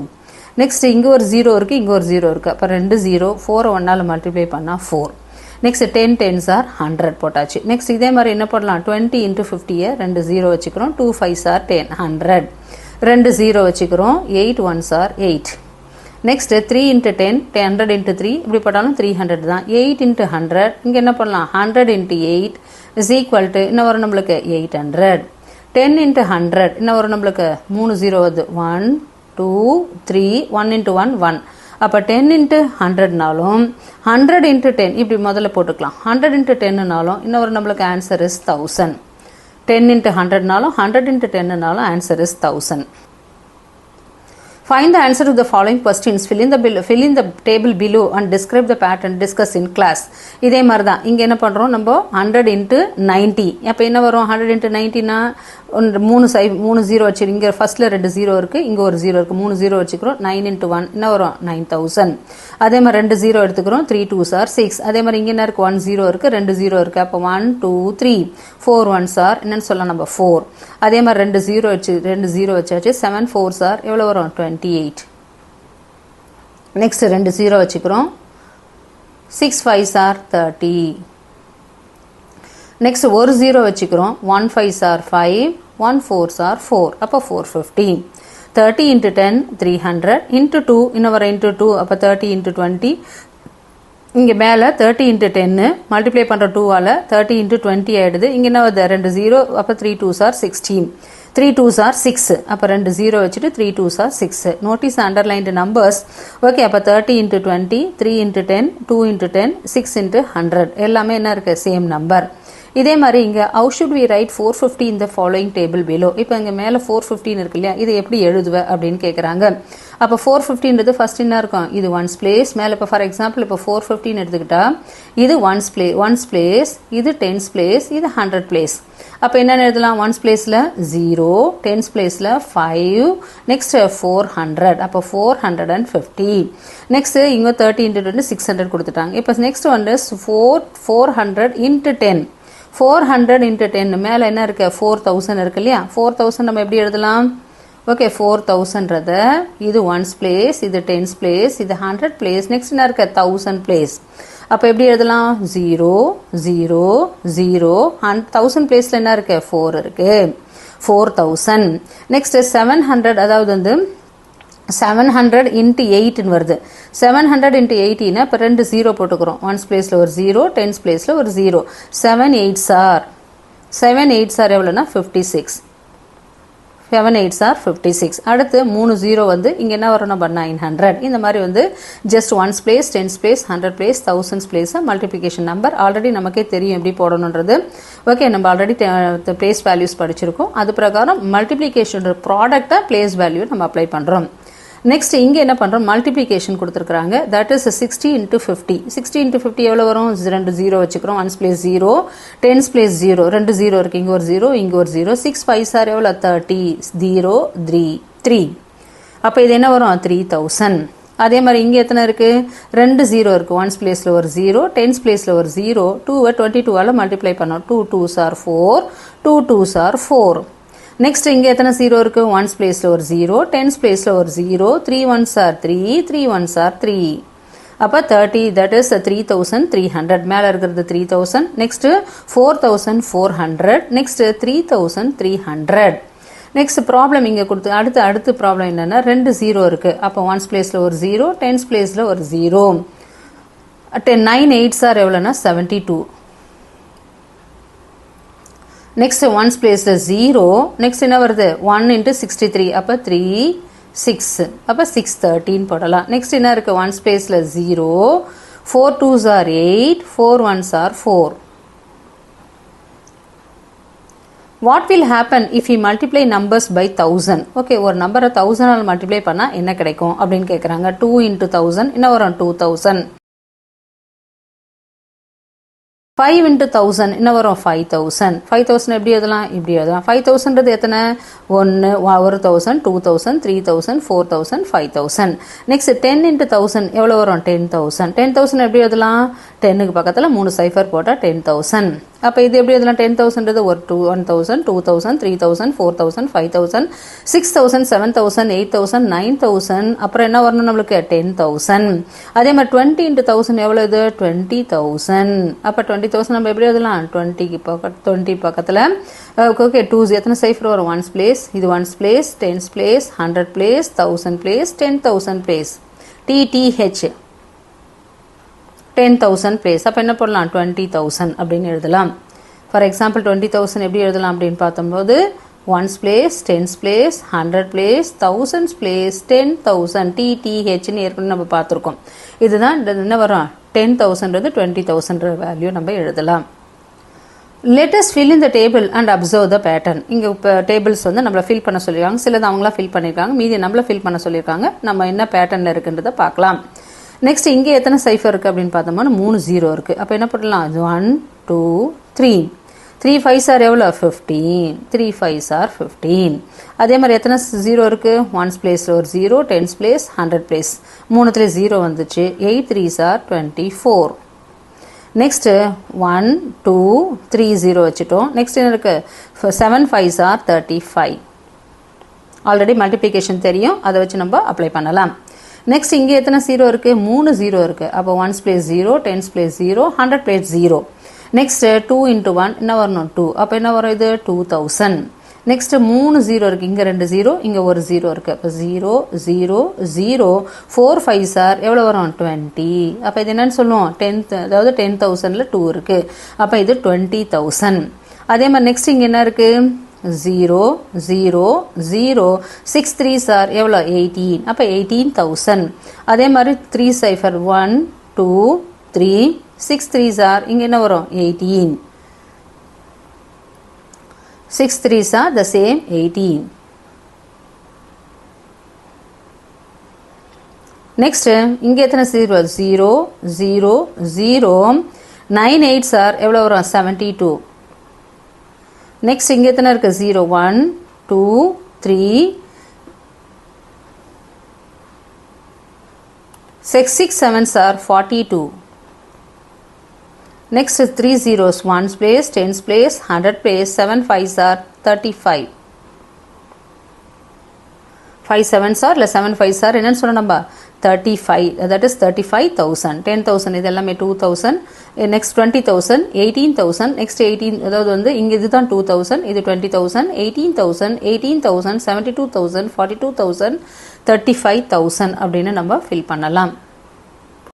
நெக்ஸ்ட் இங்கே ஒரு 0 இருக்குது, இங்கே ஒரு 0 இருக்குது. அப்போ 2 0 4 1ஆல் மல்டிப்ளை பண்ணால் 4. நெக்ஸ்ட் 10 10s are 100 போட்டாச்சு. நெக்ஸ்ட் இதே மாதிரி என்ன பண்ணலாம் 20 into 50யை 2 0 வச்சுக்கிறோம். 2 5s are 10 100. 2 0 வச்சுக்கிறோம். 8 1s are 8. Next 3 into 10 100 into 3 இப்படி போட்டாலும் 300 தான். 8 into 100 இங்கே என்ன பண்ணலாம் 100 into 8 is equal to என்ன வரும் நம்மளுக்கு 800. 10 into 100 என்ன வரும் நம்மளுக்கு 3 0 வருது 1 2 3 1 into 1 1. அப்போ 10 into 100நாலும் 100 into 10 இப்படி முதல்ல போட்டுக்கலாம். 100 into 10நாலும் என்ன வரும் நம்மளுக்கு ஆன்சர் இஸ் 1000. 10 into 100நாலும் 100 into 10நாலும் answer is 1000. Find the answer to the following questions. Fill in the table below and describe the pattern discuss in class. இதே மாதிரி தான் இங்கே என்ன பண்ணுறோம் நம்ம 100 into 90. அப்போ என்ன வரும் 100 into 90னா மூணு ஜீரோ வச்சு இங்கே ஃபர்ஸ்ட்டில் 2 ஜீரோ இருக்குது, இங்கே ஒரு ஜீரோ இருக்குது, 3 ஜீரோ வச்சுக்கிறோம். 9 into 1 என்ன வரும் 9000. அதே மாதிரி 2 ஜீரோ எடுத்துக்கிறோம். 3 2s are 6. அதே மாதிரி இங்கே என்ன இருக்குது 1 ஜீரோ இருக்குது, 2 ஜீரோ இருக்குது. அப்போ 1 2 3 4 1s are என்னன்னு சொல்லலாம் நம்ம 4. அதே மாதிரி 2 ஜீரோ வச்சாச்சு. 7 4s are எவ்வளோ வரும் 28. நெக்ஸ்ட் 2 ஜீரோ வச்சுக்கிறோம். 6 5s are 30. நெக்ஸ்ட் ஒரு ஜீரோ வச்சுக்கிறோம். 1 5s are 5, 1 4s are 4. அப்போ 450. 30 into 10 300 into 2 இன்னும் வர into 2 அப்போ 30 into 20. இங்கே மேலே 30 into 10 மல்டிப்ளை பண்ணுற 2ஆல் 30 into 20 ஆகிடுது. இங்கே என்ன வருது 2 ஜீரோ அப்போ 3 2s are 16. 3 2s are 6. அப்போ 2 ஜீரோ வச்சுட்டு 3 2s are 6. Notice underlined numbers. Okay அப்போ 30 into 20, 3 into 10, 2 into 10, 6 into 100 எல்லாமே என்ன இருக்குது சேம் நம்பர். இதே மாதிரி இங்கே how should we write 450 in the following table below. இப்போ இங்கே மேலே 415 இருக்கு இல்லையா, இதை எப்படி எழுதுவ அப்படின்னு கேட்குறாங்க. அப்போ 450ன்றது ஃபர்ஸ்ட் என்ன இருக்கும், இது ஒன்ஸ் பிளேஸ். மேலே இப்போ ஃபார் எக்ஸாம்பிள் இப்போ 415 எடுத்துக்கிட்டா இது ஒன்ஸ் பிளேஸ், இது டென்ஸ் பிளேஸ், இது 100 பிளேஸ். அப்போ என்னென்ன எழுதலாம், ஒன்ஸ் பிளேஸில் 0, டென்ஸ் பிளேஸில் 5, நெக்ஸ்ட் 400. அப்போ 450. நெக்ஸ்ட் இங்கே 30 into 20 600 கொடுத்துட்டாங்க. இப்போ நெக்ஸ்ட் வந்து 400 into 10. 400 into 10 மேலே என்ன இருக்கு 4000 இருக்கு இல்லையா. 4000 நம்ம எப்படி எழுதலாம், ஓகே 4000ன்றத இது ஒன்ஸ் பிளேஸ், இது டென்ஸ் பிளேஸ், இது 100 பிளேஸ், நெக்ஸ்ட் என்ன இருக்கு 1000 பிளேஸ். அப்போ எப்படி எழுதலாம் 0 0 0 1000 பிளேஸில் என்ன இருக்கு 4 இருக்கு 4000. நெக்ஸ்ட் 700 அதாவது வந்து 700 into 8 வருது. 700 into 18 இப்போ 2 ஜீரோ போட்டுக்கிறோம். ஒன்ஸ் பிளேஸில் ஒரு 0, டென்ஸ் பிளேஸில் ஒரு 0. 7 8s are எவ்வளோனா 56. 7 8s are 56. அடுத்து 3 ஜீரோ வந்து இங்கே என்ன வரும் நம்ம 900. இந்த மாதிரி வந்து just once place, tens place, 100 place, 1000 place multiplication number already நமக்கே தெரியும் எப்படி போடணுன்றது. ஓகே நம்ம ஆல்ரெடி பிளேஸ் வேல்யூஸ் படிச்சிருக்கோம். அது பிரகாரம் மல்டிப்ளிகேஷன் ப்ராடக்டாக பிளேஸ் வேல்யூ நம்ம அப்ளை பண்ணுறோம். நெக்ஸ்ட் இங்கே என்ன பண்ணுறோம் மல்டிப்ளிகேஷன் கொடுத்துருக்காங்க. That is 60 into 50. 60 into 50 எவ்வளோ வரும், 2 ஜீரோ வச்சுக்கிறோம். Once place 0, tense place 0, 2 zero இருக்குது, இங்கே ஒரு 0, இங்கே ஒரு 0. 6 5s are எவ்வளோ 30, 0 3. அப்போ இது என்ன வரும் 3000. அதே மாதிரி இங்கே எத்தனை இருக்குது 2 ஜீரோ இருக்குது. ஒன்ஸ் பிளேஸில் ஒரு 0, டென்ஸ் பிளேஸில் ஒரு 0, 2 22ஆல் மல்டிப்ளை பண்ணோம். 2 2s are 4, 2 2s are 4. Next இங்கே எத்தனை ஜீரோ இருக்குது, ஒன்ஸ் பிளேஸில் ஒரு 0, டென்ஸ் பிளேஸில் ஒரு 0, 3 1s are 3, 3 1s are 3. அப்போ 30 தட் இஸ் 3300. மேலே இருக்கிறது 3000. நெக்ஸ்ட்டு 4400. நெக்ஸ்ட் 3300. நெக்ஸ்ட் ப்ராப்ளம் இங்கே கொடுத்து அடுத்து ப்ராப்ளம் என்னென்னா 2 ஜீரோ இருக்குது. அப்போ ஒன்ஸ் பிளேஸில் ஒரு 0, டென்ஸ் பிளேஸில் ஒரு 0. 9 8s are எவ்வளோனா 72. நெக்ஸ்ட் ஒன்ஸ் பிளேஸில் 0, நெக்ஸ்ட் என்ன வருது 1 into 63. அப்போ 3 6, அப்போ 613 போடலாம். நெக்ஸ்ட் என்ன இருக்குது ஒன்ஸ் பிளேஸில் 0, 4 2s are 8, 4 1s are 4. What will happen if you multiply numbers by 1000. Okay ஒரு நம்பரை 1000ஆல் மல்டிப்ளை பண்ணால் என்ன கிடைக்கும் அப்படின்னு கேட்குறாங்க. 2 into 1000 என்ன வரும் 2000. 5 into 1000 என்ன வரும் 5000. 5000 எப்படி எழுதலாம், இப்படி எழுதலாம். 5000ன்றது எத்தனை 1 1000 2000 3000 4000 5000. நெக்ஸ்ட் 10 into 1000 எவ்வளோ வரும் 10000. 10000 எப்படி எழுதலாம் 10க்கு பக்கத்தில் 3 சைஃபர் போட்டால் 10000. அப்போ இது எப்படி எழுதலாம் 10000ன்றது ஒரு 1000 2000 3000 4000 5000 6000 7000 8000 9000. அப்புறம் என்ன வரணும் நம்மளுக்கு 10000. அதே மாதிரி 20 into 1000 எவ்வளோ இது 20000. அப்போ 20000 நம்ம எப்படி எழுதலாம் 20 பக்கத்தில் ஓகே 2 எத்தனை சைஃபர் வரும் ஒன்ஸ் பிளேஸ், இது once place, tens place, 100 place, 1000 place, 10000 place, TTH 10000 place. அப்போ என்ன போடலாம் 20000 அப்படின்னு எழுதலாம். ஃபார் எக்ஸாம்பிள் 20000 எப்படி எழுதலாம் அப்படின்னு பார்த்தம்போது ones place, tens place, 100 place, 1000 place, 10000 TTHன்னு ஏற்கனவே நம்ம பார்த்துருக்கோம். இதுதான் என்ன வரும் 10000ன்றது 20000 வேல்யூ நம்ம எழுதலாம். Let us fill in the table and observe the pattern. இங்க tables வந்து நம்மள fill பண்ண சொல்லிருக்காங்க. சிலது அவங்களா fill பண்ணிருக்காங்க. மீதி நம்மள fill பண்ண சொல்லிருக்காங்க. நம்ம என்ன patternல இருக்குன்றத பார்க்கலாம். Next இங்க எத்தனை cipher இருக்கு அப்படினு பார்த்தோம்னா 3 0 இருக்கு. அப்ப என்ன பண்ணலாம்? 1 2 3. 3 5s are எவ்வளவு? 15. 3 5s are 15. அதே மாதிரி எத்தனை 0 இருக்கு? 1s place ஒரு 0, 10s place, 100 place. மூணுத்துல 0 வந்துச்சு. 8 3s are 24. Next 1 2 3 0 வச்சிட்டோம். Next என்ன இருக்கு? 7 5s are 35. ஆல்ரெடி மல்டிப்ளிகேஷன் தெரியும். அதை வச்சு நம்ம அப்ளை பண்ணலாம். Next இங்க எத்தனை 0 இருக்கு? 3 0 இருக்கு. அப்ப 1s place 0, 10s place 0, 100 place 0. Next 2 into 1 என்ன வரணும்? 2. அப்ப என்ன வரும் இது? 2000. Next 3 0 இருக்கு. இங்க 2 0, இங்க ஒரு 0 இருக்கு. அப்ப 0 0 0 4 5s are எவ்வளவு வரும்? 20. அப்ப இது என்னன்னு சொல்லுவோம்? 10 அதாவது 10000ல 2 இருக்கு. அப்ப இது 20000. அதே மாதிரி நெக்ஸ்ட் இங்க என்ன இருக்கு? 0 0 0 6 3s are எவ்வளவு? 18. அப்ப 18000. அதே மாதிரி 3 cipher 1 2 3 6 3s are இங்க என்ன வரும்? 18. 6 3s are the same 18. Next இங்க எத்தனை 0? 0 0 0 9 8s are எவ்வளவு வரும்? 72. Next இங்க எத்தனை இருக்கு? 0 1 2 3 6 7s are 42. Next 3 zeros, 1s place, 10s place, 100 place, 7 5s are 35. 5 7s are, 7 5s are, என்னன்னு சொல்ல நம்ம? 35, that is 35,000. 10,000 இது எல்லாமே 2,000. Next 20,000, 18,000. Next 18, அதாவது வந்து இங்க இதுதான் 2,000, இது 20,000, 18,000, 18,000, 72,000, 42,000, 35,000 அப்படின்னு நம்ம fill பண்ணலாம்.